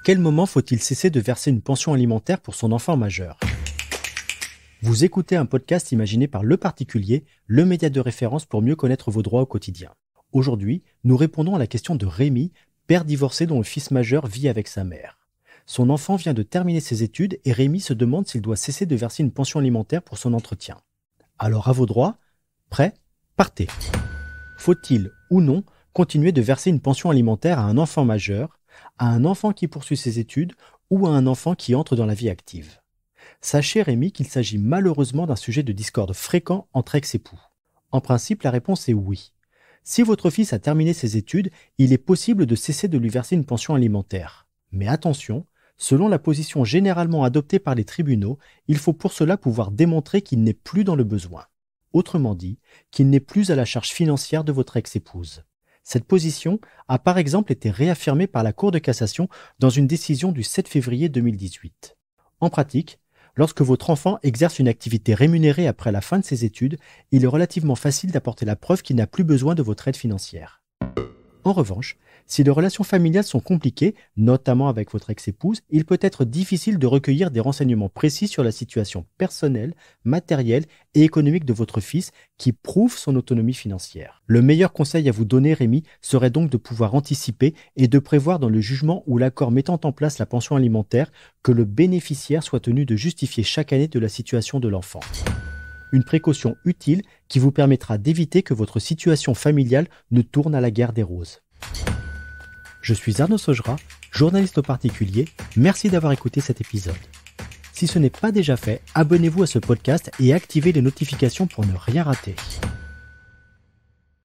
quel moment faut-il cesser de verser une pension alimentaire pour son enfant majeur? Vous écoutez un podcast imaginé par Le Particulier, le média de référence pour mieux connaître vos droits au quotidien. Aujourd'hui, nous répondons à la question de Rémi, père divorcé dont le fils majeur vit avec sa mère. Son enfant vient de terminer ses études et Rémi se demande s'il doit cesser de verser une pension alimentaire pour son entretien. Alors à vos droits, prêts, partez. Faut-il ou non continuer de verser une pension alimentaire à un enfant majeur, à un enfant qui poursuit ses études ou à un enfant qui entre dans la vie active? Sachez Rémi qu'il s'agit malheureusement d'un sujet de discorde fréquent entre ex-époux. En principe, la réponse est oui. Si votre fils a terminé ses études, il est possible de cesser de lui verser une pension alimentaire. Mais attention, selon la position généralement adoptée par les tribunaux, il faut pour cela pouvoir démontrer qu'il n'est plus dans le besoin. Autrement dit, qu'il n'est plus à la charge financière de votre ex-épouse. Cette position a par exemple été réaffirmée par la Cour de cassation dans une décision du 7 février 2018. En pratique, lorsque votre enfant exerce une activité rémunérée après la fin de ses études, il est relativement facile d'apporter la preuve qu'il n'a plus besoin de votre aide financière. En revanche, si les relations familiales sont compliquées, notamment avec votre ex-épouse, il peut être difficile de recueillir des renseignements précis sur la situation personnelle, matérielle et économique de votre fils qui prouvent son autonomie financière. Le meilleur conseil à vous donner, Rémi, serait donc de pouvoir anticiper et de prévoir dans le jugement ou l'accord mettant en place la pension alimentaire que le bénéficiaire soit tenu de justifier chaque année de la situation de l'enfant. Une précaution utile qui vous permettra d'éviter que votre situation familiale ne tourne à la guerre des roses. Je suis Arnaud Saugera, journaliste au Particulier. Merci d'avoir écouté cet épisode. Si ce n'est pas déjà fait, abonnez-vous à ce podcast et activez les notifications pour ne rien rater.